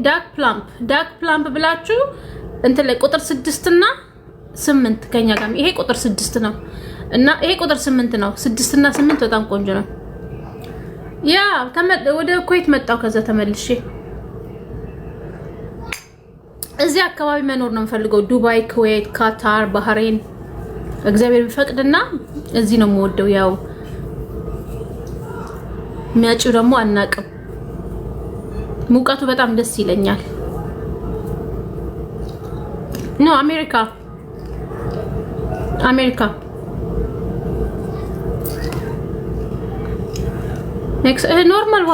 ዳክ ፕላምፕ ብላችሁ እንትን ላይ ቁጥር 6 እና 8 ከኛ ጋር ይሄ ቁጥር 6 ነው እና ይሄ ቁጥር 8 ነው። 6 እና 8 በጣም ቆንጆ ነው። ያ ወደ ኩዌት መጣው ከዛ ተመልሼ እዚህ አካባቢ መኖር ነው የምፈልገው። ዱባይ፣ ኩዌት፣ ካታር፣ ባህሬን እግዚአብሔር ቢፈቅድና እዚህ ነው የምወደው። ያው የሚያጭው ደግሞ አናቅም። ሙቀቱ በጣም ደስ ይለኛል። ነው አሜሪካ ኔክስት ኖርማል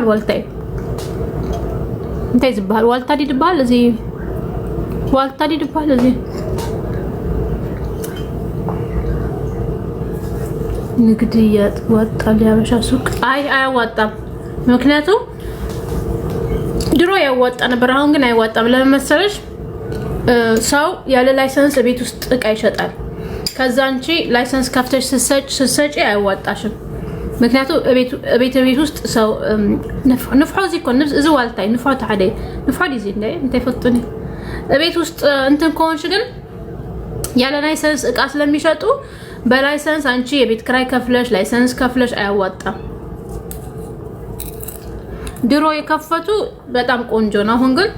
ዋልታ እንታይ ዝበሃል ዋልታ ዲድበሃል እዚ ዋልታ ዲድበሃል እዚ ንግድ ያወጣል ያበሻ ሱቅ አያዋጣም። ምክንያቱም ድሮ ያዋጣ ነበር፣ አሁን ግን አይዋጣም። ለምን መሰለሽ? ሰው ያለ ላይሰንስ ቤት ውስጥ እቃ ይሸጣል። ከዛ አንቺ ላይሰንስ ከፍተሽ ስትሰጪ አይዋጣሽም። ምክንያቱም ቤት ውስጥ ሰው ንፍሖ እዚ ኮን እዚ ዋልታይ ንፍሖ ተሓደ ንፍሖ ዲዚ እንታይ ፈጥኒ ቤት ውስጥ እንትን ከሆንሽ ግን ያለ ላይሰንስ እቃ ስለሚሸጡ በላይሰንስ አንቺ የቤት ክራይ ከፍለሽ ላይሰንስ ከፍለሽ አያዋጣም። ድሮ የከፈቱ በጣም ቆንጆ ነው። አሁን ግን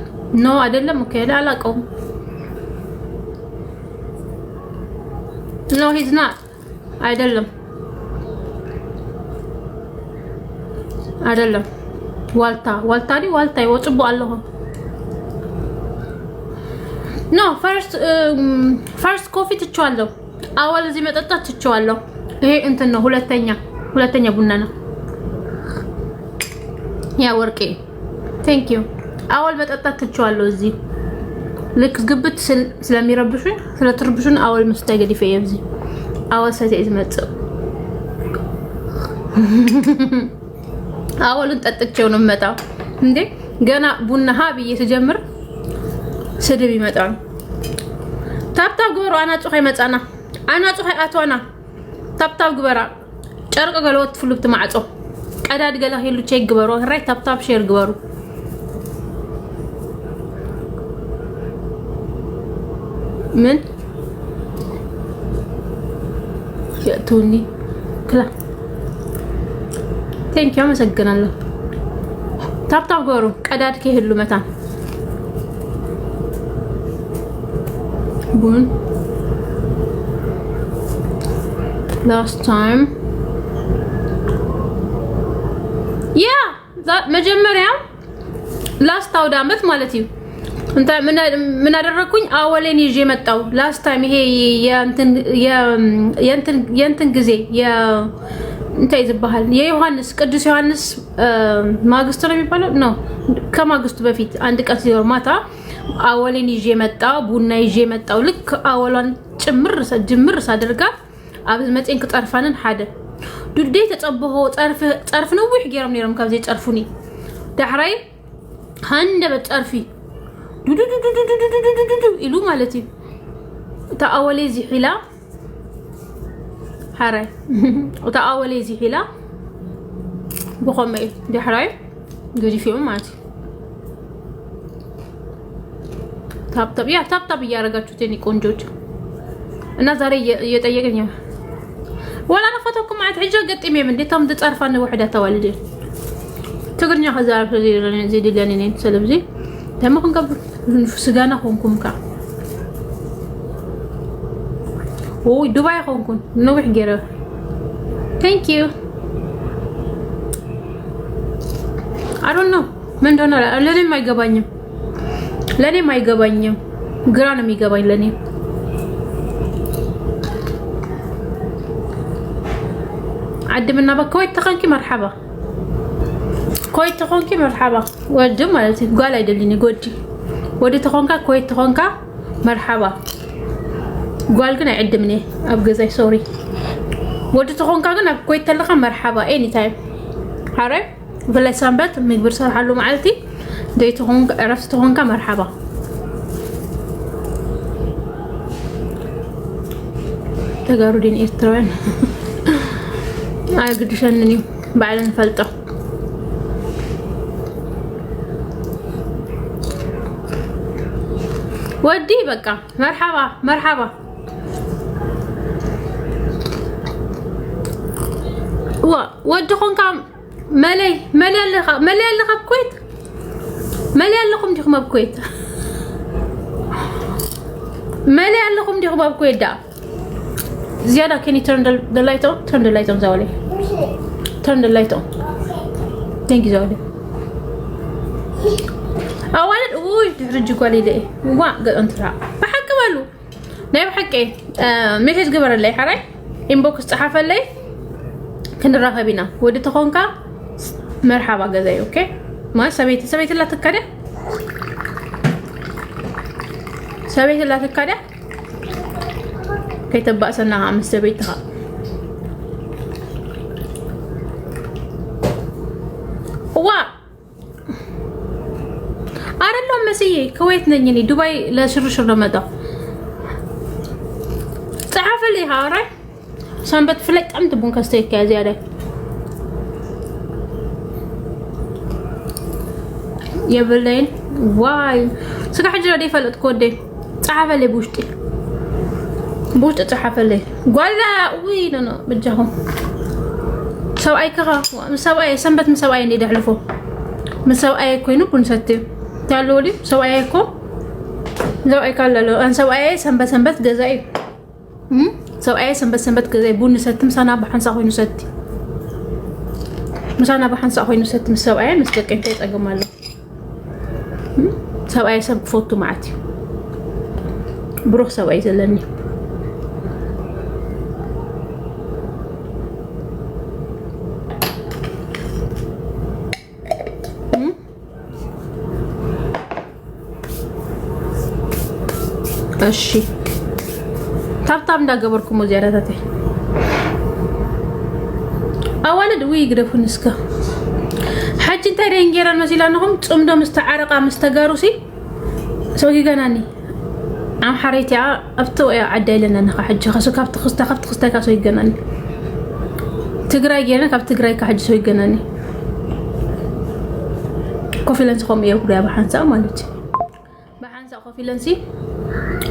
ኖ አይደለም። ኦኬ አላውቀውም። ኖ ሂዝ ናት አይደለም ዋልታ ይወጭቡ አለሁ ኖ ፈርስት ኮፊ ትቸዋለሁ። አወል እዚህ መጠጣት ትቸዋለሁ። ይሄ እንትን ነው ሁለተኛ ቡና ነው። ያ ወርቄ ቴንክ ዩ። አወል መጠጣት ትቸዋለሁ። እዚህ ልክ ግብት ስለትርብሹን አወል መስተገዲ ፈየብዚ አወል ሰተይ ዝመጽ አወልን ጠጥቼው ነው መጣው እንዴ ገና ቡና ሀብዬ ተጀምር ስድብ ይመጣል። ታብታብ ግበሩ አናጹ ይመጣና አናጹ አቷና ታብታብ ግበራ ጨርቅ ገለወት ፍሉብት ማዕጾ ቀዳድ ገላ ሄሉ ቼክ ግበሩ ራይ ታብታብ ሼር ግበሩ ምን ያቱኒ ክላ ቴንክ ዩ አመሰግናለሁ። ታብታብ ግበሩ ቀዳድ ከሄሉ መታ ቡን last time መጀመሪያ ላስት አውድ አመት ማለት ነው። እንታ ምን አደረኩኝ? አወሌን ይዤ መጣው ላስት ታይም ይሄ የእንትን ጊዜ እንታይ ይዝባሃል የዮሐንስ ቅዱስ ዮሐንስ ማግስቱ ነው የሚባለው ነው። ከማግስቱ በፊት አንድ ቀን ሲኖር ማታ አወሌን ይዤ መጣው፣ ቡና ይዤ መጣው። ልክ አወሏን ጅምር ሳደርጋት አብዝ መጤን ከጠርፋንን ሓደ ዱዴ ተጸበሆ ጠርፍ ነው ወይ ገረም ነረም ካብዚ ጠርፉኒ ዳሕራይ ሃንደ በጠርፊ ዱዱዱዱዱዱዱዱ ኢሉ ማለት እዩ ተአወሌ ዚሒላ حراي وتأولي زي حلا بخمة دي حراي جدي فيهم ماتي تاب يا رجال تاني كونجوج النظر يتأيقني ولا أنا فتوكم معت حجة قد إمي من دي تام تتعرف أنه وحدة توالدين تقولني خزار زي دي لانين سلب زي تما كن قبل سجانا خونكم كا اوه دبي خونكم نوح جرا thank you I don't know من دون لاني ما يقبانيم غرانا مي يقبان لاني عدمنا بكويت تخنكي مرحبا كويت تخونكي مرحبا وجه مالتي قال يدلني قدي ودي تخونكا كويت تخونكا مرحبا قال كنا عدمني ابقى زي سوري ودي تخونكا كنا كويت تلقى مرحبا اني تايم حرام بلا سامبات مقبر صار حلو معلتي دي تخونكا عرفت تخونكا مرحبا تقارو دين إيرتران قدشانني بعدين فلته ودي بقى مرحبا مرحبا ودخون كام ملي اللي بكويت ملي لكم ديكم بكويت ملي لكم ديكم بكويت دا زيادة can you turn the light on turn the light on زولي turn the light on thank you زولي أولاً تحرجوا قالي ليه وا قد أنترا بحق مالو نايم حقي ميشيز قبر اللي حراي إنبوكس صحافة اللي كن رافع بينا ودي تخونكا مرحبا جزاي أوكي ما سبيت لا تكره سبيت لا تكره كي تبقى سنها عم سبيتها وا أنا مسيي كويت نجني دبي لا شر رمضان تعرف اللي هاري سنبت فلت أم تبون كستيك يا زيادة يا بلين واي سكح حجر دي فلت كودي تعرف اللي بوشتي تعرف اللي ولا وين أنا بجاهم سوأي كها مسوأي سنبت مسوأي اللي دحلفو مسوأي كوينو بنستي تعالوا لي سوأيكو سوأي كلا أنا سوأي سنبت جزائي سوأي سنبت جزائي بون ستم سنة بحنسا خوي نستي مسانا بحنسا خوي نستي مسوأي مسلك أنت تأجمله سوأي سب فوتو معتي بروح سوأي زلني እሺ ታብታብ እንዳገበርኩም ወዚያራታቴ አዋለድ ወይ ግረፉን እስከ حج انت رينجيران مسيلانهم صمدو مستعرقا مستغاروسي سوي غناني ام حريتي ابتو عدايلنا نخ حج خسو كابت خستا كاسو يغناني تግራይ ገና ካብ ትግራይ ከሐጅ ሰው ይገናኒ ኮፊለንስ ቆም ይውዳ በሐንሳ ማለት በሐንሳ ኮፊለንሲ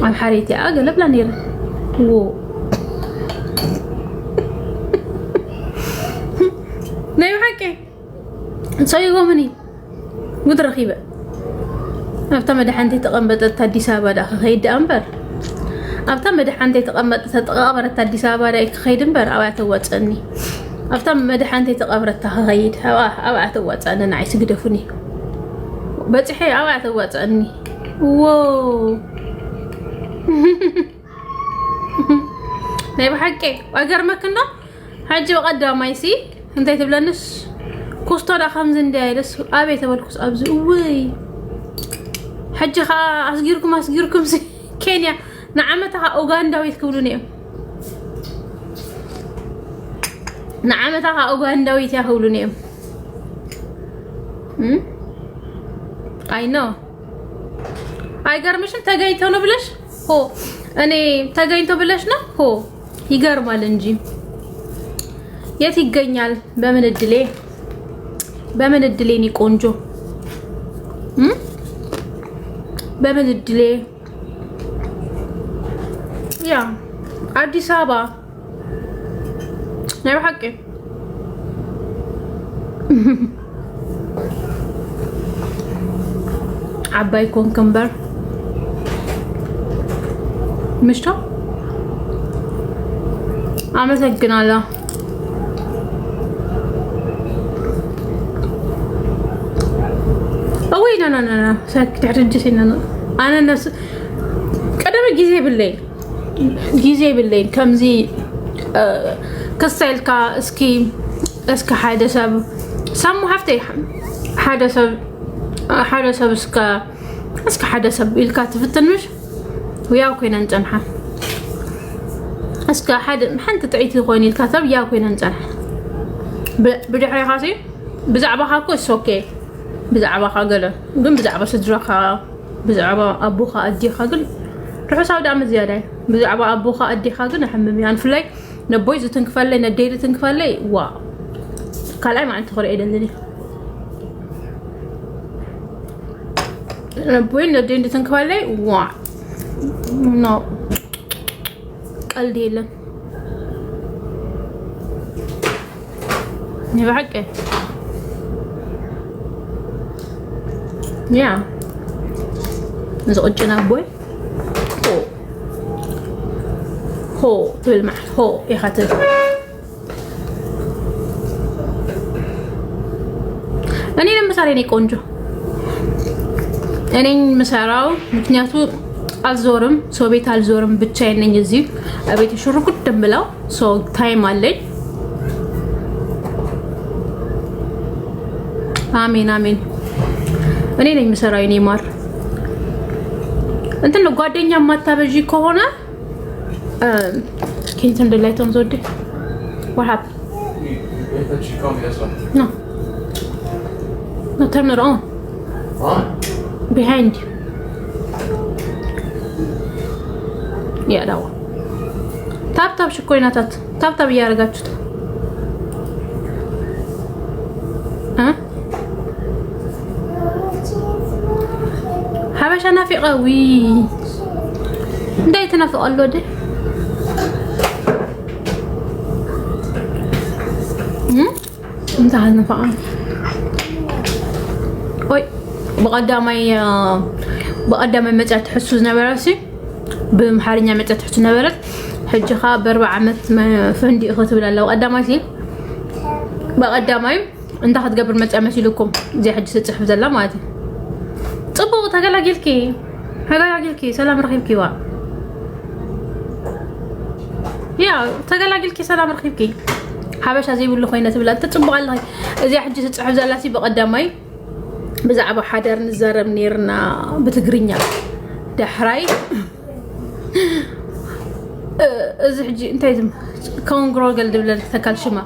ام حريتي اغلب لا نير و نايو حكي سوي مني ود رخيبه ابتا مدحنتي تقمطت አዲስ አበባ ዳ خيد انبر ابتا مدحنتي تقمطت تقابرت አዲስ አበባ ዳ خيد انبر አባተ ወጽኒ ابتا مدحنتي تقابرت خيد አባተ ወጽኒ ናይስ ግደፉኒ በጽሄ አባተ ወጽኒ واو ناي بحقي واغرمكنا حج قدامايسي انت تبلنس كوستودا خمس اندايلس ابي تبلكوس ابز وي حج خا اسغيركم سي كينيا نعمتها اوغندا ويتكبلوني نعمتها اوغندا ويتهولوني اي نو اي غرمشن تاغايتو ነው ብለሽ ሆ እኔ ተገኝቶ ብለሽ ነው ሆ ይገርማል እንጂ የት ይገኛል በምን እድሌ ኒ ቆንጆ በምን እድሌ ያ አዲስ አበባ ነው ሐቄ አባይ ኮንከምበር مشتا አመሰግናለሁ اوي لا ساكت تعرجسينا انا الناس قدم ጊዜ بالليل كمزي كسلكا اسكي حادثه سمو حفتي حادثه اسكي حادثه بالكاتف التنمش وياو كوينا نجنحه اسكا حد محنت تعيتي خويني الكاتب يا كوينا نجنح بدحري خاصي بزعبها كوس اوكي بزعبها قال قم بزعبه صدرها بزعبه ابوها اديها قال روح ساودا مزياده بزعبه ابوها اديها قال نحمم يعني فلاي نبويز تنكفل لي ندير تنكفل لي واو كلاي ما أنت خري إيدلني بوين لدين تنكوالي وا نو قلدي لن نبحكي يا نزوجنا بوي هو بالمح هو يا خاطر እኔ ለምሳሌ ነኝ ቆንጆ እኔ መስራው ምክንያቱም አልዞርም ሰው ቤት አልዞርም ብቻዬን ነኝ እዚህ አቤት ሽሩኩት ደምብላው ሶ ታይም አለኝ አሜን አሜን እኔ ነኝ መስራው እኔ ማር እንትን ነው ጓደኛ ማታበጂ ከሆነ can't turn the light on Zodi. What happened? She called me this one. No, turn it on. On? Behind you. Yeah, that one. Tap شكوينا تاب يا رجعت. ها؟ حبش أنا في قوي. دايتنا في الله ده. انت عندنا فقط وي بقدامي متى تحسوا نبراسي بمحارنيا متى تحسوا نبرت حجخا ب4 عمت ما فندي اخوت ولا لو قداماتي بقدامي انت حتقبر متى مسيلكم زي حج تصحف زلا مالتي طبو تقلاقلكي سلام رخيبكي وا يا تقلاقلكي سلام رخيبكي حبش زي بقول له خوينا تبلا تطبق الله ازي حجي تصحف زلاتي بقدامي بزعبه حدر نزرب نيرنا بتغرينيا دحراي ازي حجي انت يزم كونغرو قال دبل تكال شما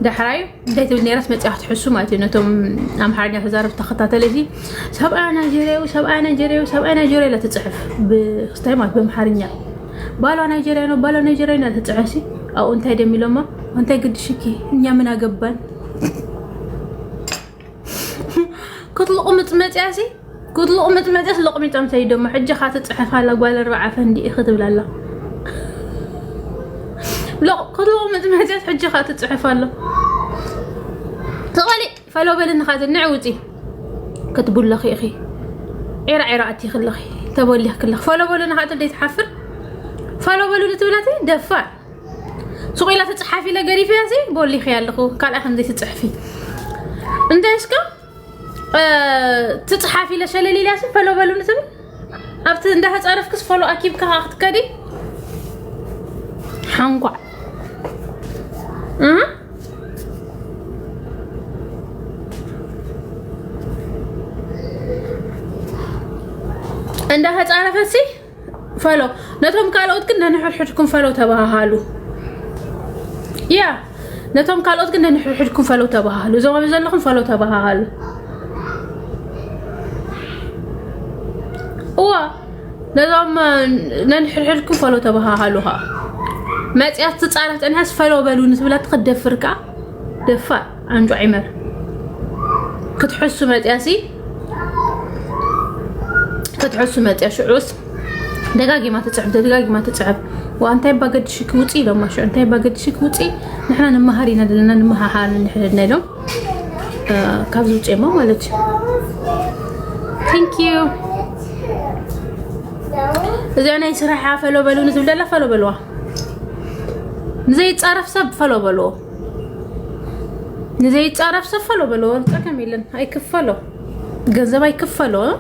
دحراي انت نيرات مصيح تحسو مالتي نتوم ام حرجه تزارب تخطاتلتي سبعه نيجيريا لا تصحف باستيمات بمحرنيا بالو نيجيريا لا تصحسي او انت يدميلوما انت قدشكي انيا من اغبان كتلقوا متمتاسي لقمي تمتي دم حجه خاتصحف على قال 4 فندي اخذ بلالا لا كتلقوا متمتاس حجه خاتصحف الله تقولي فلو بلن خاط نعوتي كتبوا لك اخي عيراتي خلخي تبولي كل فلو بلن خاط اللي تحفر فلو بلو تبلاتي دفع سوقي لا تصحفي لا قريفي ياسي بولي خيالكو قال اخن دي تصحفي انت اسكو تتصحفي لشللي لاسي فلو بلو نتبل ابت انده تعرفكس فلو اكيد كاخت كدي حنقع انده تعرفسي فلو نتوم قالوت كنا نححدكم فلو تباهالو يا نتوم قالوت كنا نححدكم فلو تباهالو زو بزلكم فلو تباهالو نظام ننحرحلكم فلو تباهالوها ما تيات تصارفت انهاس فلو بلو نتبلا تقدفركا دفا عنده عمر كتحسوا ماتياسي شعوس دقاقي ما تتصعب وانت يبقى قد شكوتي لو ما شو انت يبقى قد شكوتي نحنا نمهارينا لنا نمها حال نحلنا لهم كابزو تيما مالك ثانك يو إذا أنا يسرح فلو بلو نزل لا فلو بلوه زي تعرف سب فلو بلوه زي تعرف سب فلو بلوه تكملن هاي كفلو جنزب هاي كفلو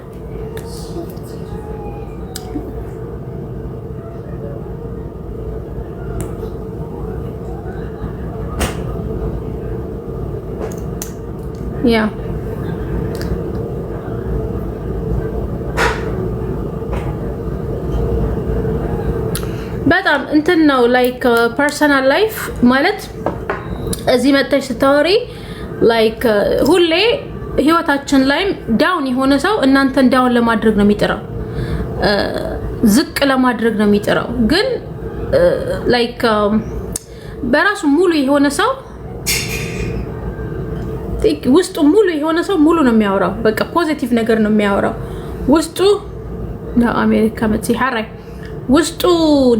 يا በጣም እንትን ነው ላይክ ፐርሰናል ላይፍ ማለት እዚህ መጥተሽ ስታወሪ ላይክ ሁሌ ህይወታችን ላይ ዳውን የሆነ ሰው እናንተን ዳውን ለማድረግ ነው የሚጥረው ዝቅ ለማድረግ ነው የሚጥረው ግን ላይክ በራሱ ሙሉ የሆነ ሰው ውስጡ ሙሉ የሆነ ሰው ሙሉ ነው የሚያወራው። በቃ ፖዚቲቭ ነገር ነው የሚያወራው። ውስጡ ነው አሜሪካ መጥሲ ሐራይ ውስጡ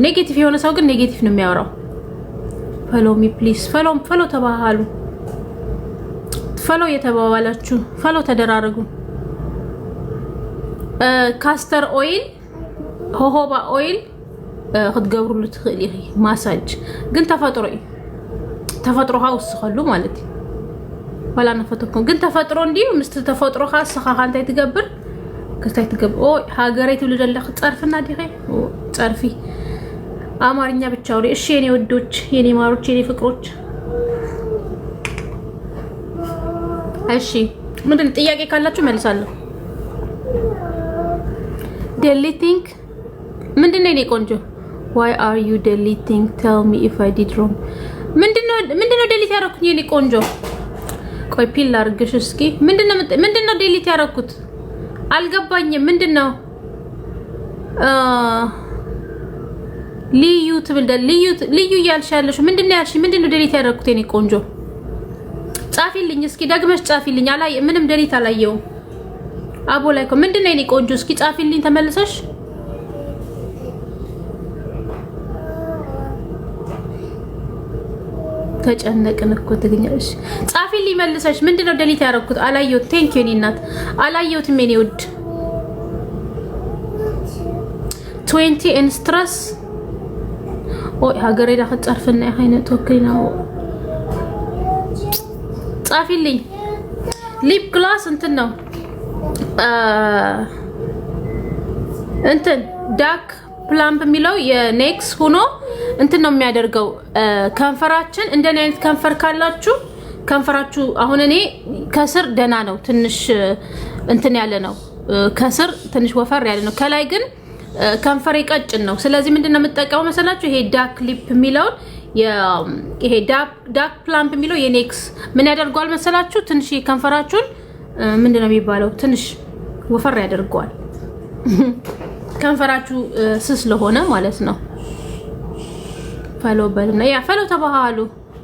ኔጌቲቭ የሆነ ሰው ግን ኔጌቲቭ ነው የሚያወራው። follow me please follow ተባባሉ። follow የተባባላችሁ follow ተደራረጉ። ካስተር ኦይል ሆሆባ ኦይል ክትገብሩሉ ትኽእል ኢኺ ማሳጅ ግን ተፈጥሮ ሃውስ ኸሉ ማለት ወላ ነፈተኩም ግን ተፈጥሮ እንዲሁ ምስት ተፈጥሮ ኻስኻ ካንታይ ትገብር ከስታይ ትገብር ኦ ሀገሬ ትውልድ ለኽ ጸርፍና ዲኸ ጸርፊ አማርኛ ብቻ ወሬ እሺ የኔ ወዶች የኔ ማሮች የኔ ፍቅሮች እሺ ምንድን ጥያቄ ካላችሁ መልሳለሁ deleting ምንድነው የኔ ቆንጆ why are you deleting tell me if I did wrong ምንድነው delete ያደረኩት የኔ ቆንጆ ቆይ ፒል አድርግሽ እስኪ ምንድነው delete ያደረኩት አልገባኝም ምንድነው ልዩ ትብልደ ልዩ ያልሻለሽ ምንድነው ያልሽ ምንድነው delete ያደረኩት የኔ ቆንጆ ጻፊልኝ እስኪ ደግመሽ ጻፊልኝ ምንም delete አላየው አቦ ላይኮ ምንድነው የኔ ቆንጆ እስኪ ጻፊልኝ ተመልሰሽ ተጨነቅን እኮ ትግኛለሽ ጻፊልኝ መልሰሽ ምንድነው delete ያደረኩት አላየው ቴንክ ዩ ኒናት አላየውትም የኔ ውድ 20 in stress ኦ ሀገሬ ዳኸ ጻርፍና አይነት ወክሪናው ጻፊልኝ ሊፕ ግላስ እንትን ነው እንትን ዳክ ፕላምፕ የሚለው የኔክስ ሆኖ እንትን ነው የሚያደርገው ከንፈራችን እንደኔ አይነት ከንፈር ካላችሁ ከንፈራችሁ አሁን እኔ ከስር ደና ነው ትንሽ እንትን ያለ ነው ከስር ትንሽ ወፈር ያለ ነው ከላይ ግን ከንፈሬ ቀጭን ነው ስለዚህ ምንድነው የምጠቀመው መሰላችሁ ይሄ ዳክ ሊፕ የሚለው ይሄ ዳክ ፕላምፕ የሚለው የኔክስ ምን ያደርጋል መሰላችሁ ትንሽ ከንፈራችሁን ምንድነው የሚባለው ትንሽ ወፈር ያደርጋል ከንፈራችሁ ስስ ለሆነ ማለት ነው follow በልና ያ follow ተባሃሉ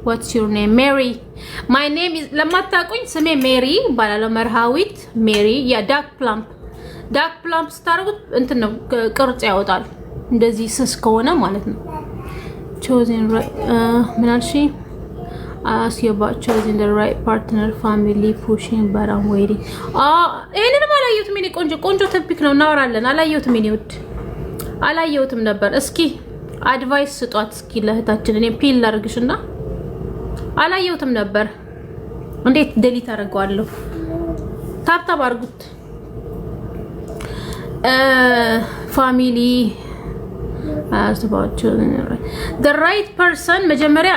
what's your name Mary my name is ለማታቁኝ ስሜ ሜሪ ባላለው መርሃዊት ሜሪ ያ ዳክ ፕላምፕ ስታረጉት እንትን ነው ቅርጽ ያወጣል እንደዚህ ስስ ከሆነ ማለት ነው choosing right ምናልሽ ask you about choosing the right partner family pushing but I'm waiting እኔንም አላየሁትም እኔ ቆንጆ ቶፒክ ነው እናወራለን አላየሁትም እኔ ውድ አላየሁትም ነበር እስኪ አድቫይስ ስጧት እስኪ ለህታችን እኔ ፒል አድርግሽና አላየሁትም ነበር እንዴት delete አደርገዋለሁ ታፕታፕ አድርጉት family as about choosing the right person መጀመሪያ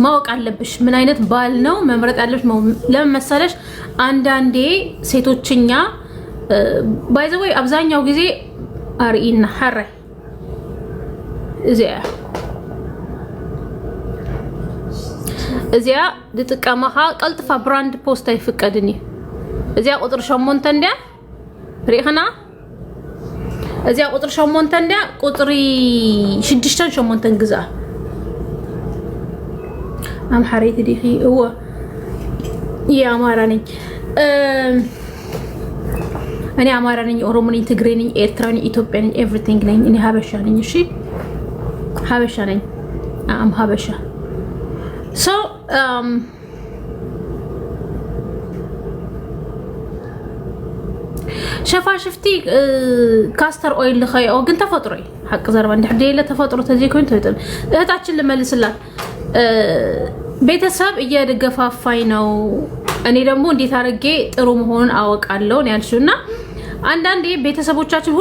ማወቅ አለብሽ ምን አይነት ባል ነው መምረጥ ያለሽ ለመሰለሽ አንዳንዴ ሴቶችኛ by the way አብዛኛው ጊዜ አርኢና ሐረ እዚያ ድጥቀማሃ ቀልጥፋ ብራንድ ፖስት አይፈቀድኒ እዚያ ቁጥር 8 እንደ ሪኸና እዚያ ቁጥር 8 እንደ ቁጥሪ 6 ግዛ አምሐሪት ዲኺ እወ የአማራ ነኝ እኔ አማራ ነኝ ኦሮሞ ነኝ ትግሬ ነኝ ኤርትራ ነኝ ኢትዮጵያ ነኝ ኤቭሪቲንግ ነኝ እኔ ሀበሻ ነኝ እሺ ሀበሻ ነኝ ሀበሻ so ሸፋሽፍቲ ካስተር ኦይል ለኸይኦ ግን ተፈጥሮይ ሐቅ ዘርባ እንደሕደለ ተፈጥሮ ተዚኮን ተይጥል እህታችን ልመልስላት ቤተሰብ እየደገፋፋይ ነው እኔ ደግሞ እንዴት አርጌ ጥሩ መሆኑን አወቃለሁ ያልሽውና አንዳንዴ ቤተሰቦቻችን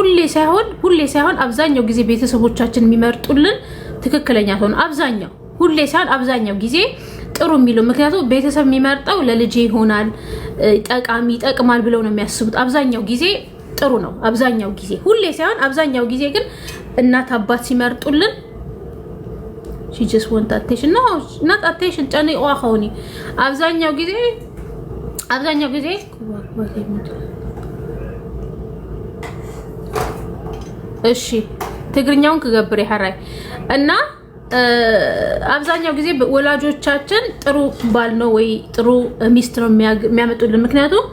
ሁሌ ሳይሆን አብዛኛው ጊዜ ቤተሰቦቻችን የሚመርጡልን ትክክለኛ ሆነ አብዛኛው ሁሌ ሳይሆን አብዛኛው ጊዜ ጥሩ የሚለው ምክንያቱም ቤተሰብ የሚመርጠው ለልጅ ይሆናል ጠቃሚ ጠቅማል ብለው ነው የሚያስቡት አብዛኛው ጊዜ ጥሩ ነው አብዛኛው ጊዜ ሁሌ ሳይሆን አብዛኛው ጊዜ ግን እናት አባት ሲመርጡልን she just want attention no not attention ጫኔ ዋኸውኒ አብዛኛው ጊዜ እሺ ትግርኛውን ከገብሬ ሐራይ እና አብዛኛው ጊዜ ወላጆቻችን ጥሩ ባል ነው ወይ ጥሩ ሚስት ነው የሚያመጡልን። ምክንያቱም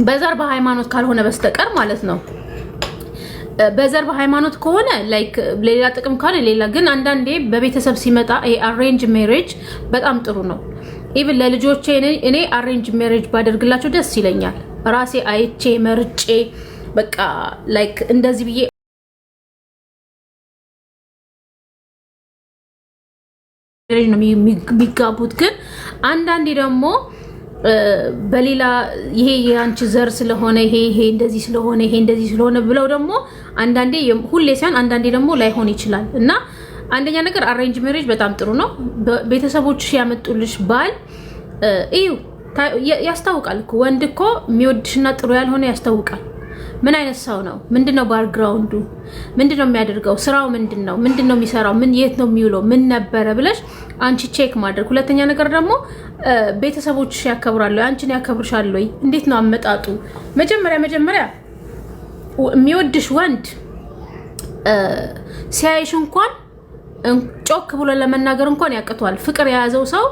በዘር በሃይማኖት ካልሆነ በስተቀር ማለት ነው። በዘር በሃይማኖት ከሆነ ላይክ ሌላ ጥቅም ካለ ሌላ። ግን አንዳንዴ በቤተሰብ ሲመጣ አሬንጅ ሜሬጅ በጣም ጥሩ ነው። ኢቭን ለልጆቼ እኔ አሬንጅ ሜሬጅ ባደርግላቸው ደስ ይለኛል። ራሴ አይቼ መርጬ በቃ ላይክ እንደዚህ ብዬ ነው የሚጋቡት። ግን አንዳንዴ ደግሞ በሌላ ይሄ የአንቺ ዘር ስለሆነ ይሄ እንደዚህ ስለሆነ ይሄ እንደዚህ ስለሆነ ብለው ደግሞ አንዳንዴ ሁሌ ሳይሆን አንዳንዴ ደግሞ ላይሆን ይችላል። እና አንደኛ ነገር አሬንጅ ሜሬጅ በጣም ጥሩ ነው። ቤተሰቦችሽ ያመጡልሽ ባል እዩ ያስታውቃል እኮ ወንድ እኮ የሚወድሽና ጥሩ ያልሆነ ያስታውቃል። ምን አይነት ሰው ነው? ምንድነው ባክግራውንዱ? ምንድነው የሚያደርገው? ስራው ምንድነው? ምንድነው የሚሰራው? ምን የት ነው የሚውለው? ምን ነበረ ብለሽ አንቺ ቼክ ማድረግ። ሁለተኛ ነገር ደግሞ ቤተሰቦችሽ ያከብራሉ፣ አንቺን ያከብርሻል ወይ? እንዴት ነው አመጣጡ? መጀመሪያ የሚወድሽ ወንድ ሲያይሽ እንኳን ጮክ ብሎ ለመናገር እንኳን ያቅቷል። ፍቅር የያዘው ሰው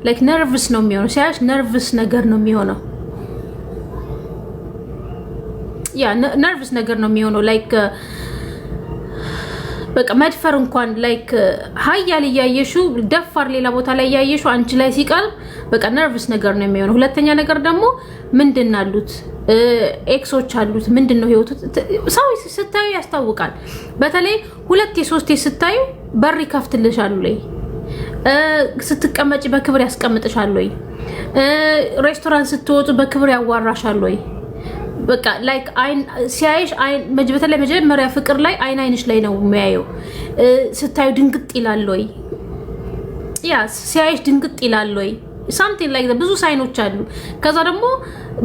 ላይክ ነርቭስ ነው የሚሆነው። ሲያይሽ ነርቭስ ነገር ነው የሚሆነው። ነርቭስ ነገር ነው የሚሆነው። ላይክ በቃ መድፈር እንኳን ላይክ ሀያል እያየሹ ደፋር ሌላ ቦታ ላይ እያየሹ አንቺ ላይ ሲቀርብ በቃ ነርቭስ ነገር ነው የሚሆነው። ሁለተኛ ነገር ደግሞ ምንድን አሉት ኤክሶች አሉት ምንድነው ህይወቱ? ሰው ስታዩ ያስታውቃል። በተለይ ሁለቴ ሶስቴ ስታዩ በር ይከፍትልሻል ወይ? ስትቀመጪ በክብር ያስቀምጥሻል ወይ? ሬስቶራንት ስትወጡ በክብር ያዋራሻል ወይ? በቃ ላይክ አይን ሲያይሽ አይን በተለይ መጀመሪያ ፍቅር ላይ አይንሽ ላይ ነው የሚያየው። ስታዩ ድንግጥ ይላል ወይ? ሲያይሽ ድንግጥ ይላል ወይ? something like that ብዙ ሳይኖች አሉ። ከዛ ደግሞ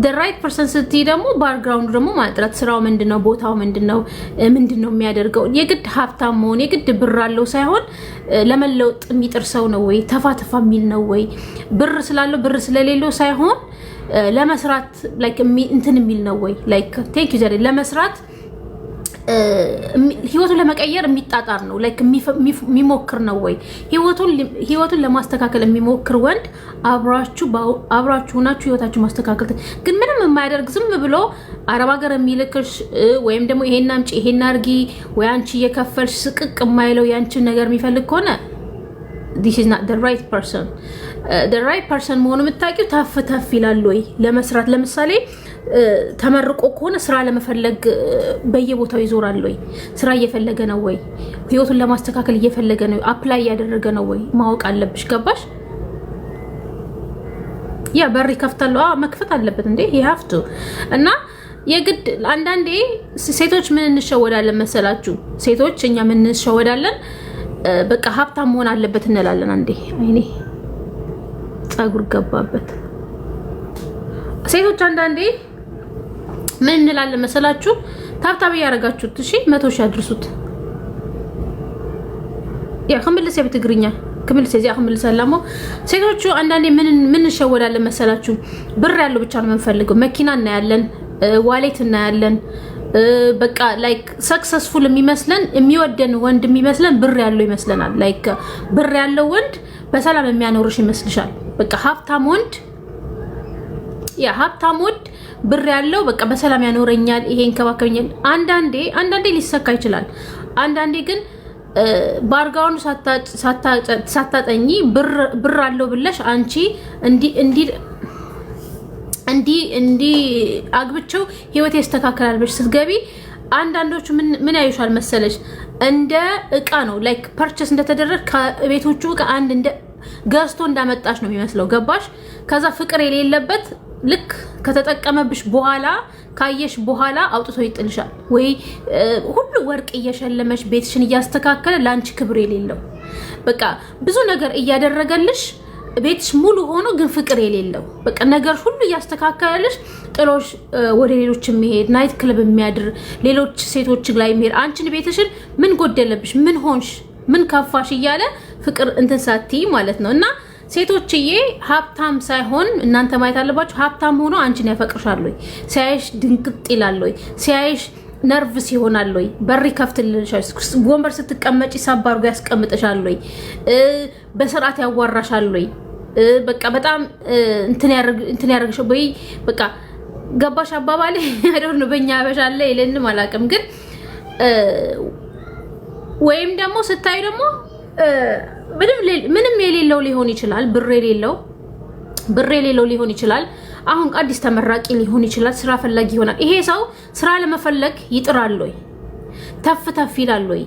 the right person ስትይ ደግሞ ባክግራውንድ ደግሞ ማጥራት፣ ስራው ምንድነው፣ ቦታው ምንድነው የሚያደርገው። የግድ ሀብታም መሆን የግድ ብር አለው ሳይሆን ለመለወጥ የሚጥር ሰው ነው ወይ? ተፋተፋ የሚል ነው ወይ? ብር ስላለው ብር ስለሌለው ሳይሆን ለመስራት ላይክ እንትን የሚል ነው ወይ? ላይክ ቴክ ዩ ዘሪ ለመስራት ህይወቱን ለመቀየር የሚጣጣር ነው ላይክ የሚሞክር ነው ወይ? ህይወቱን ለማስተካከል የሚሞክር ወንድ አብራችሁ ናችሁ ህይወታችሁ ማስተካከል። ግን ምንም የማያደርግ ዝም ብሎ አረብ ሀገር የሚልክሽ ወይም ደግሞ ይሄን አምጪ ይሄን አርጊ ወይ አንቺ እየከፈልሽ ስቅቅ የማይለው ያንቺን ነገር የሚፈልግ ከሆነ this is not the right person. the right person መሆኑ የምታውቂው ታፍ ይላል ወይ ለመስራት። ለምሳሌ ተመርቆ ከሆነ ስራ ለመፈለግ በየቦታው ይዞራል ወይ? ስራ እየፈለገ ነው ወይ? ህይወቱን ለማስተካከል እየፈለገ ነው? አፕላይ እያደረገ ነው ወይ? ማወቅ አለብሽ። ገባሽ? ያ በር ይከፍታል። መክፈት አለበት እንዴ ይሀፍቱ። እና የግድ አንዳንዴ ሴቶች ምን እንሸወዳለን መሰላችሁ? ሴቶች እኛ ምን እንሸወዳለን? በቃ ሀብታም መሆን አለበት እንላለን። አንዴ አይኔ ጸጉር ገባበት። ሴቶች አንዳንዴ ምን እንላለን መሰላችሁ? ታብታብ ያረጋችሁት እሺ 100 ሺህ አድርሱት። ያ ከመልሰ በትግርኛ ከመልሰ እዚያ ከመልሰ ሰላሙ። ሴቶቹ አንዳንዴ ምን እንሸወዳለን መሰላችሁ? ብር ያለው ብቻ ነው የምንፈልገው። መኪና እናያለን፣ ዋሌት እናያለን። በቃ ላይክ ሰክሰስፉል የሚመስለን የሚወደን ወንድ የሚመስለን ብር ያለው ይመስለናል። ላይክ ብር ያለው ወንድ በሰላም የሚያኖርሽ ይመስልሻል? በቃ ሀብታም ወንድ ሀብታም ወንድ ብር ያለው በቃ በሰላም ያኖረኛል፣ ይሄ እንከባከበኛል። አንዳንዴ ሊሰካ ይችላል። አንዳንዴ ግን ባርጋውን ሳታጠኚ ብር አለው ብለሽ አንቺ እንዲ አግብቸው ህይወት ያስተካክላል ብለሽ ስትገቢ አንዳንዶቹ ምን ያዩሻል መሰለሽ? እንደ እቃ ነው ላይክ ፐርቸስ እንደተደረገ ከቤቶቹ እቃ አንድ እንደ ገዝቶ እንዳመጣሽ ነው የሚመስለው። ገባሽ? ከዛ ፍቅር የሌለበት ልክ ከተጠቀመብሽ በኋላ ካየሽ በኋላ አውጥቶ ይጥልሻል። ወይ ሁሉ ወርቅ እየሸለመሽ ቤትሽን እያስተካከለ ላንቺ ክብር የሌለው በቃ ብዙ ነገር እያደረገልሽ ቤትሽ ሙሉ ሆኖ ግን ፍቅር የሌለው በቃ ነገር ሁሉ እያስተካከለልሽ ጥሎሽ ወደ ሌሎች የሚሄድ ናይት ክለብ የሚያድር ሌሎች ሴቶች ላይ የሚሄድ አንቺን ቤትሽን ምን ጎደለብሽ፣ ምን ሆንሽ፣ ምን ከፋሽ እያለ ፍቅር እንትን ሳትይ ማለት ነው። እና ሴቶችዬ ሀብታም ሳይሆን እናንተ ማየት አለባችሁ። ሀብታም ሆኖ አንቺን ያፈቅርሻል ወይ? ሲያይሽ ድንቅጥ ይላል ወይ? ሲያይሽ ነርቭስ ይሆናል ወይ በር ይከፍትልሻል ወንበር ስትቀመጪ ሳባርጎ ያስቀምጥሻል ወይ በስርዓት ያዋራሻል ወይ በቃ በጣም እንትን ያርግሽ ወይ በቃ ገባሽ አባባሌ አይዶን ነው በእኛ አበሻለ ይለንም አላቅም ግን ወይም ደግሞ ስታይ ደግሞ ምንም የሌለው ሊሆን ይችላል ብር የሌለው ሊሆን ይችላል አሁን አዲስ ተመራቂ ሊሆን ይችላል ስራ ፈላጊ ይሆናል ይሄ ሰው ስራ ለመፈለግ ይጥራል ወይ ተፍ ይላል ወይ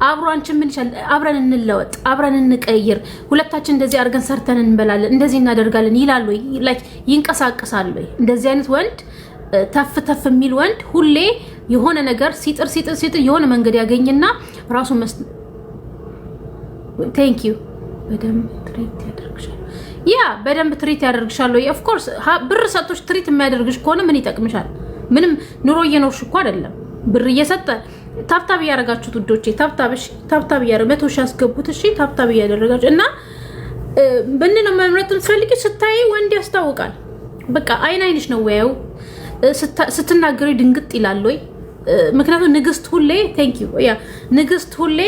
አብሯንችን ምን ይችላል አብረን እንለወጥ አብረን እንቀይር ሁለታችን እንደዚህ አርገን ሰርተን እንበላለን እንደዚህ እናደርጋለን ይላል ወይ ላይክ ይንቀሳቀሳል ወይ እንደዚህ አይነት ወንድ ተፍ የሚል ወንድ ሁሌ የሆነ ነገር ሲጥር የሆነ መንገድ ያገኝና ራሱ ቴንክ ዩ በደንብ ትሪት ያደርግሻል በደንብ ትሪት ያደርግሻል ወይ ኦፍ ኮርስ ብር ሰጥቶሽ ትሪት የሚያደርግሽ ከሆነ ምን ይጠቅምሻል ምንም ኑሮ እየኖርሽ እኮ አይደለም ብር እየሰጠ ታብታብ ያረጋችሁት ውዶቼ ታብታብ ያረ 100 ሺህ አስገቡት እሺ ታብታብ ያደረጋችሁ እና በእነነ መምረጥን ፈልጊ ስታይ ወንድ ያስታውቃል በቃ አይንሽ ነው ወይው ስትናገሪ ድንግጥ ይላል ወይ ምክንያቱም ንግስት ሁሌ ቴንክ ዩ ንግስት ሁሌ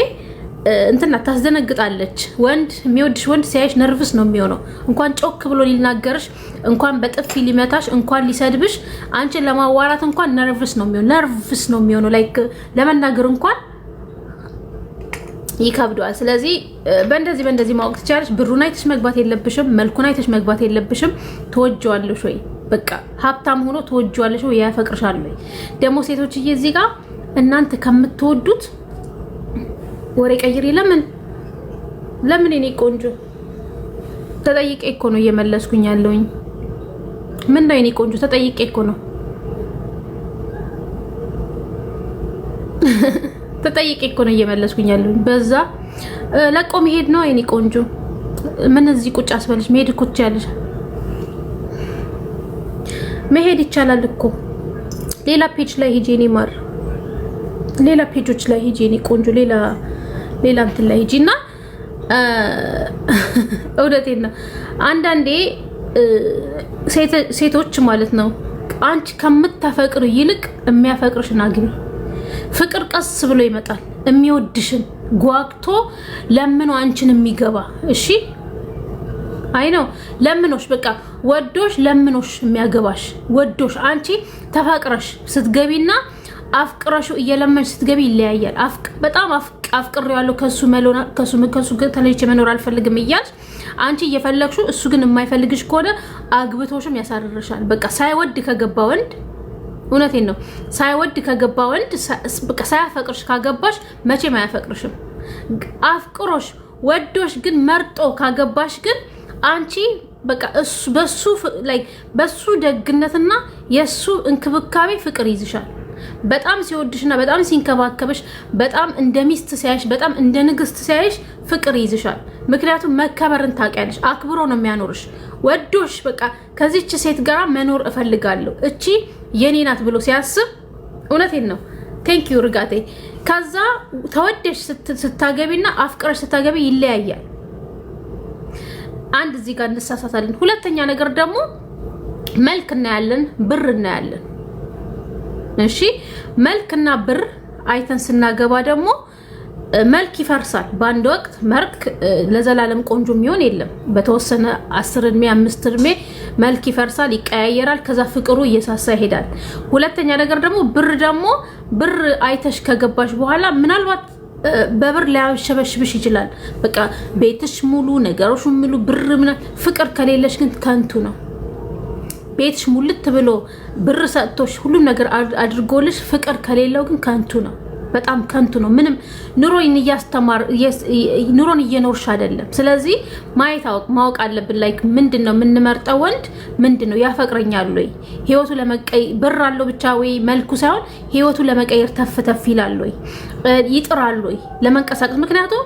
እንትና ታስደነግጣለች ወንድ የሚወድሽ ወንድ ሲያይሽ ነርቭስ ነው የሚሆነው እንኳን ጮክ ብሎ ሊናገርሽ እንኳን በጥፊ ሊመታሽ እንኳን ሊሰድብሽ አንቺን ለማዋራት እንኳን ነርቭስ ነው የሚሆነው ላይክ ለመናገር እንኳን ይከብደዋል ስለዚህ በእንደዚህ ማወቅ ትችላለሽ ብሩን አይተሽ መግባት የለብሽም መልኩን አይተሽ መግባት የለብሽም ተወጇለሽ ወይ በቃ ሀብታም ሆኖ ተወጇለሽ ወይ ያፈቅርሻል ወይ ደሞ ሴቶችዬ እዚህ ጋር እናንተ ከምትወዱት ወሬ ቀይሪ ለምን እኔ ቆንጆ ተጠይቄ እኮ ነው እየመለስኩኝ ያለውኝ ምን ነው እኔ ቆንጆ ተጠይቄ እኮ ነው እየመለስኩኝ ያለውኝ በዛ ለቆ መሄድ ነው እኔ ቆንጆ ምን እዚህ ቁጭ አስበልሽ መሄድ እኮ ትችያለሽ መሄድ ይቻላል እኮ ሌላ ፔጅ ላይ ሂጂ እኔ ማር ሌላ ፔጆች ላይ ሂጂ እኔ ቆንጆ ሌላ እንትን ላይ ሂጂና እውነቴን ነው አንዳንዴ ሴቶች ማለት ነው አንቺ ከምታፈቅሩ ይልቅ የሚያፈቅርሽና አግቢ ፍቅር ቀስ ብሎ ይመጣል የሚወድሽን ጓግቶ ለምኖ አንቺን የሚገባ እሺ አይ ነው ለምኖሽ በቃ ወዶሽ ለምኖሽ የሚያገባሽ ወዶሽ አንቺ ተፋቅረሽ ስትገቢና አፍቅራሹ እየለመንሽ ስትገቢ ይለያያል በጣም አፍቅሬው ያለው ከሱ ተለይቼ መኖር አልፈልግም እያልሽ አንቺ እየፈለግሽው እሱ ግን የማይፈልግሽ ከሆነ አግብቶሽም ያሳርርሻል በቃ ሳይወድ ከገባ ወንድ እውነቴን ነው ሳይወድ ከገባ ወንድ በቃ ሳያፈቅርሽ ካገባሽ መቼም አያፈቅርሽም አፍቅሮሽ ወዶሽ ግን መርጦ ካገባሽ ግን አንቺ በቃ በሱ ደግነትና የሱ እንክብካቤ ፍቅር ይዝሻል በጣም ሲወድሽና በጣም ሲንከባከብሽ በጣም እንደሚስት ሲያይሽ በጣም እንደ ንግስት ሲያይሽ ፍቅር ይዝሻል ምክንያቱም መከበርን ታውቂያለሽ አክብሮ ነው የሚያኖርሽ ወዶሽ በቃ ከዚህች ሴት ጋር መኖር እፈልጋለሁ እቺ የኔ ናት ብሎ ሲያስብ እውነቴን ነው ቴንክ ዩ ርጋቴ ከዛ ተወደሽ ስታገቢና አፍቅረሽ ስታገቢ ይለያያል አንድ እዚህ ጋር እንሳሳታለን ሁለተኛ ነገር ደግሞ መልክ እናያለን ብር እናያለን እሺ መልክና ብር አይተን ስናገባ ደግሞ መልክ ይፈርሳል በአንድ ወቅት መልክ ለዘላለም ቆንጆ የሚሆን የለም በተወሰነ 10 እድሜ 5 እድሜ መልክ ይፈርሳል ይቀያየራል ከዛ ፍቅሩ እየሳሳ ይሄዳል ሁለተኛ ነገር ደግሞ ብር አይተሽ ከገባሽ በኋላ ምናልባት በብር ሊያሸበሽብሽ ይችላል በቃ ቤትሽ ሙሉ ነገሮች ሙሉ ብር ፍቅር ከሌለሽ ግን ከንቱ ነው ቤትሽ ሙልት ብሎ ብር ሰጥቶሽ ሁሉ ነገር አድርጎልሽ ፍቅር ከሌለው ግን ከንቱ ነው በጣም ከንቱ ነው ምንም ኑሮን እየኖርሽ አይደለም ስለዚህ ማወቅ አለብን ላይክ ምንድነው የምንመርጠው ወንድ ምንድነው ያፈቅረኛል ወይ ህይወቱ ለመቀየር ብር አለው ብቻ ወይ መልኩ ሳይሆን ህይወቱ ለመቀየር ተፍ ይላል ወይ ይጥራል ወይ ለመንቀሳቀስ ምክንያቱም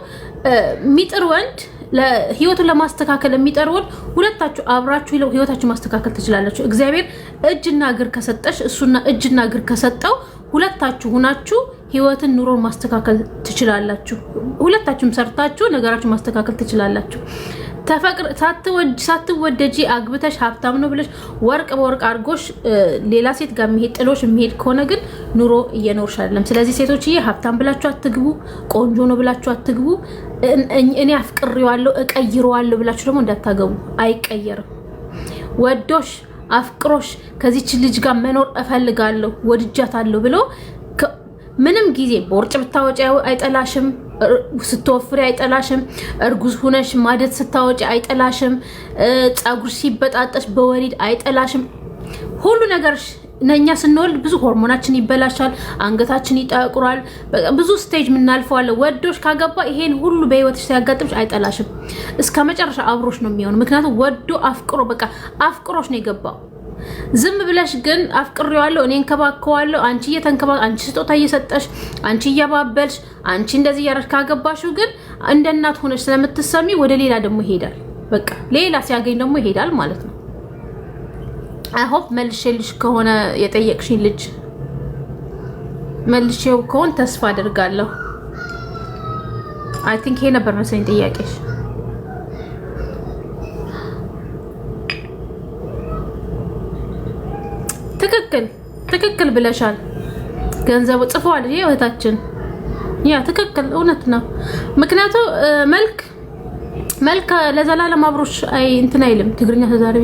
ሚጥር ወንድ ለህይወቱን ለማስተካከል የሚጠር ወንድ ሁለታችሁ አብራችሁ ህይወታችሁ ማስተካከል ትችላላችሁ እግዚአብሔር እጅና እግር ከሰጠሽ እሱና እጅና እግር ከሰጠው ሁለታችሁ ሆናችሁ ህይወትን ኑሮን ማስተካከል ትችላላችሁ ሁለታችሁም ሰርታችሁ ነገራችሁ ማስተካከል ትችላላችሁ ሳትወደጂ አግብተሽ ሀብታም ነው ብለሽ ወርቅ በወርቅ አድርጎሽ ሌላ ሴት ጋር የሚሄድ ጥሎሽ የሚሄድ ከሆነ ግን ኑሮ እየኖርሽ አይደለም። ስለዚህ ሴቶችዬ ሀብታም ብላችሁ አትግቡ፣ ቆንጆ ነው ብላችሁ አትግቡ። እኔ አፍቅሬዋለሁ እቀይረዋለሁ ብላችሁ ደግሞ እንዳታገቡ። አይቀየርም። ወዶሽ አፍቅሮሽ ከዚች ልጅ ጋር መኖር እፈልጋለሁ ወድጃታለሁ ብሎ ምንም ጊዜ ቦርጭ ብታወጪ አይጠላሽም፣ ስትወፍሪ አይጠላሽም፣ እርጉዝ ሁነሽ ማደት ስታወጪ አይጠላሽም፣ ጸጉር ሲበጣጠሽ በወሊድ አይጠላሽም። ሁሉ ነገር ነኛ ስንወልድ ብዙ ሆርሞናችን ይበላሻል፣ አንገታችን ይጠቁራል፣ ብዙ ስቴጅ ምናልፈዋለ። ወዶሽ ካገባ ይሄን ሁሉ በህይወትሽ ሲያጋጥምሽ አይጠላሽም። እስከ መጨረሻ አብሮሽ ነው የሚሆነው። ምክንያቱም ወዶ አፍቅሮ በቃ አፍቅሮሽ ነው የገባው። ዝም ብለሽ ግን አፍቅሬዋለሁ እኔ እንከባከዋለሁ አንቺ አንቺ ስጦታ እየሰጠሽ አንቺ እያባበልሽ አንቺ እንደዚህ እያደረግሽ ካገባሽው ግን እንደ እናት ሆነሽ ስለምትሰሚ ወደ ሌላ ደግሞ ይሄዳል። በቃ ሌላ ሲያገኝ ደግሞ ይሄዳል ማለት ነው። አይ ሆፕ መልሼልሽ ከሆነ የጠየቅሽኝ ልጅ መልሼው ከሆነ ተስፋ አደርጋለሁ። አይ ቲንክ ይሄ ነበር መሰለኝ ጥያቄሽ። ትክክል ብለሻል። ገንዘቡ ጽፏል እህታችን። ያ ትክክል እውነት ነው። ምክንያቱ መልክ ለዘላለም አብሮሽ አይ እንትን አይልም። ትግርኛ ተዛሪ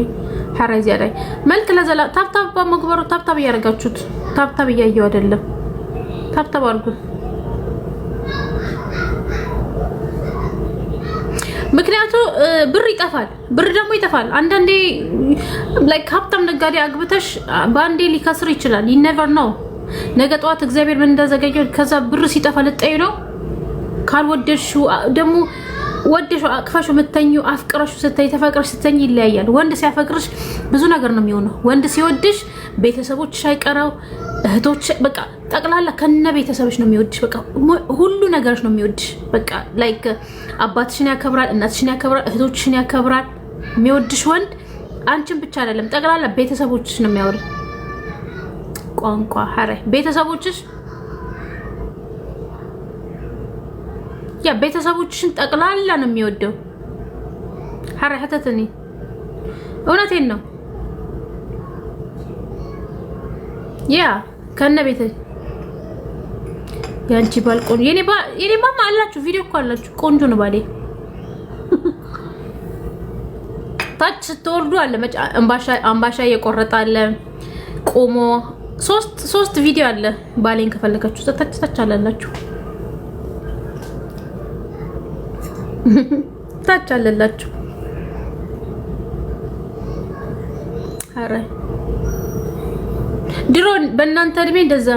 ሐራይ ዚያዳይ መልክ ለዘላለም ታብታብ በመግበሩ ታብታብ እያደረጋችሁት ታብታብ እያየው አይደለም። ታብታብ አድርጉ። ምክንያቱ ብር ይጠፋል፣ ብር ደግሞ ይጠፋል። አንዳንዴ ላይክ ሀብታም ነጋዴ አግብተሽ በአንዴ ሊከስር ይችላል። you never know ነገ ጠዋት እግዚአብሔር ምን እንዳዘጋጀው። ከዛ ብር ሲጠፋ ልጠዩ ነው። ካልወደድሽው ደግሞ ወደሽው አቅፈሽው መተኙ አፍቅረሽው ስትይ ተፈቅረሽ ስትኝ ይለያያል። ወንድ ሲያፈቅርሽ ብዙ ነገር ነው የሚሆነው። ወንድ ሲወድሽ ቤተሰቦችሽ አይቀረው እህቶች በቃ ጠቅላላ ከነ ቤተሰብሽ ነው የሚወድሽ። በቃ ሁሉ ነገርሽ ነው የሚወድሽ። በቃ ላይክ አባትሽን ያከብራል፣ እናትሽን ያከብራል፣ እህቶችሽን ያከብራል። የሚወድሽ ወንድ አንቺን ብቻ አይደለም ጠቅላላ ቤተሰቦችሽ ነው የሚያወድ። ቋንቋ ሐረ ቤተሰቦችሽ ያ ቤተሰቦችሽን ጠቅላላ ነው የሚወደው። ሐረ ሐተተኒ እውነቴን ነው። ያ ከነ ቤተ ያንቺ ባል ቆንጆ የኔ ማማ አላችሁ ቪዲዮ እኮ አላችሁ። ቆንጆ ነው ባሌ። ታች ስትወርዱ አለ አምባሻ እየቆረጣለ ቆሞ ሶስት ቪዲዮ አለ። ባሌን ከፈለጋችሁ ታች አላላችሁ ታች አላላችሁ። አረ ድሮ በእናንተ እድሜ እንደዛ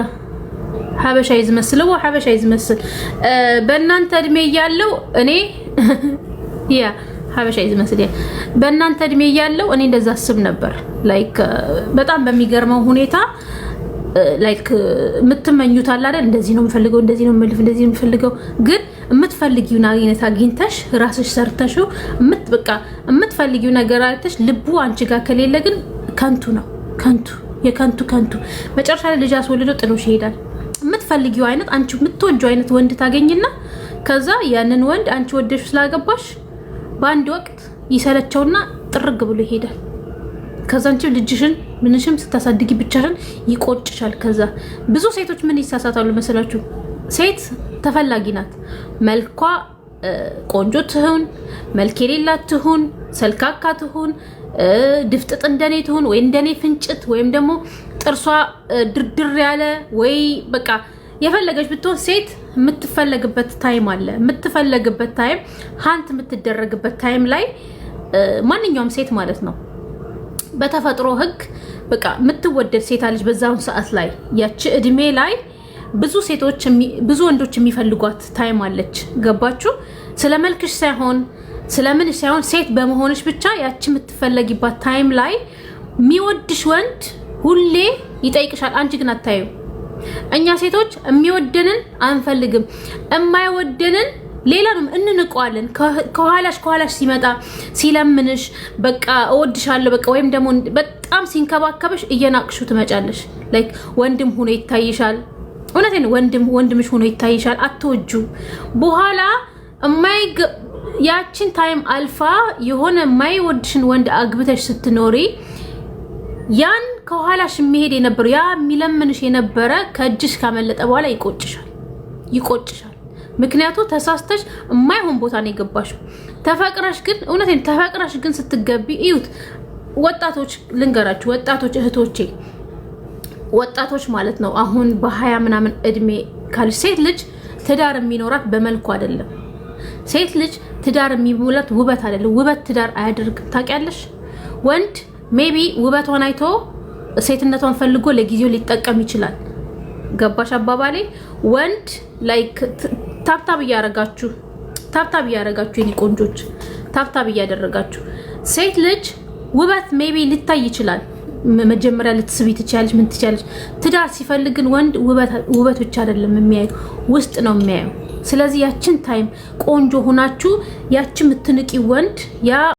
ሀበሻ ይዝመስለው ሀበሻ ይዝመስል በእናንተ እድሜ ያለው እኔ ያ ሀበሻ ይዝመስል በእናንተ እድሜ ያለው እኔ እንደዛ አስብ ነበር። ላይክ በጣም በሚገርመው ሁኔታ ላይክ የምትመኙት አለ አይደል? እንደዚህ ነው የምፈልገው፣ እንደዚህ ነው የምፈልገው። ግን የምትፈልጊው አይነት አግኝተሽ ራስሽ ሰርተሽው በቃ የምትፈልጊው ነገር አይተሽ ልቡ አንቺ ጋር ከሌለ ግን ከንቱ ነው። ከንቱ መጨረሻ ላይ ልጅ አስወልዶ ጥሎሽ ይሄዳል። የምትፈልጊው አይነት አንቺ የምትወጂው አይነት ወንድ ታገኝና ከዛ ያንን ወንድ አንቺ ወደሽ ስላገባሽ በአንድ ወቅት ይሰለቸውና ጥርግ ብሎ ይሄዳል። ከዛ አንቺ ልጅሽን ምንሽም ስታሳድጊ ብቻሽን ይቆጭሻል። ከዛ ብዙ ሴቶች ምን ይሳሳታሉ መሰላችሁ? ሴት ተፈላጊ ናት። መልኳ ቆንጆ ትሁን፣ መልክ የሌላት ትሁን፣ ሰልካካ ትሁን፣ ድፍጥጥ እንደኔ ትሁን ወይ እንደኔ ፍንጭት ወይም ደግሞ ጥርሷ ድርድር ያለ ወይ በቃ የፈለገች ብትሆን ሴት የምትፈለግበት ታይም አለ። የምትፈለግበት ታይም ሃንት የምትደረግበት ታይም ላይ ማንኛውም ሴት ማለት ነው በተፈጥሮ ህግ በቃ የምትወደድ ሴት አለች። በዛው ሰዓት ላይ ያቺ እድሜ ላይ ብዙ ወንዶች የሚፈልጓት ታይም አለች። ገባችሁ? ስለመልክሽ ሳይሆን ስለምንሽ ሳይሆን ሴት በመሆንሽ ብቻ ያቺ የምትፈለጊባት ታይም ላይ የሚወድሽ ወንድ ሁሌ ይጠይቅሻል። አንቺ ግን አታዩ። እኛ ሴቶች የሚወደንን አንፈልግም፣ የማይወደንን ሌላ ነው እንንቀዋለን። ከኋላሽ ሲመጣ ሲለምንሽ በቃ እወድሻለሁ በቃ ወይም ደግሞ በጣም ሲንከባከበሽ እየናቅሹ ትመጫለሽ። ላይክ ወንድም ሆኖ ይታይሻል። እውነቴን ወንድምሽ ሆኖ ይታይሻል። አትወጁ። በኋላ ያችን ታይም አልፋ የሆነ ማይወድሽን ወንድ አግብተሽ ስትኖሪ ያን ከኋላሽ የሚሄድ የነበረው ያ የሚለምንሽ የነበረ ከእጅሽ ካመለጠ በኋላ ይቆጭሻል። ምክንያቱ ተሳስተሽ የማይሆን ቦታ ነው የገባሽው። ተፈቅረሽ ግን እውነቴን ተፈቅረሽ ግን ስትገቢ እዩት። ወጣቶች ልንገራችሁ፣ ወጣቶች እህቶቼ፣ ወጣቶች ማለት ነው አሁን በ20 ምናምን እድሜ ካልሽ ሴት ልጅ ትዳር የሚኖራት በመልኩ አይደለም። ሴት ልጅ ትዳር የሚሞላት ውበት አይደለም። ውበት ትዳር አያደርግም። ታውቂያለሽ? ወንድ ሜቢ ውበቷን አይቶ ሴትነቷን ፈልጎ ለጊዜው ሊጠቀም ይችላል። ገባሽ አባባሌ? ወንድ ላይክ ታብታብ እያረጋችሁ የኔ ቆንጆች ታብታብ እያደረጋችሁ። ሴት ልጅ ውበት ሜቢ ሊታይ ይችላል። መጀመሪያ ልትስቢ ትችያለሽ፣ ምን ትችያለሽ። ትዳር ሲፈልግን ወንድ ውበት ብቻ አይደለም የሚያየው፣ ውስጥ ነው የሚያየው። ስለዚህ ያችን ታይም ቆንጆ ሆናችሁ ያችን ምትንቂ ወንድ ያ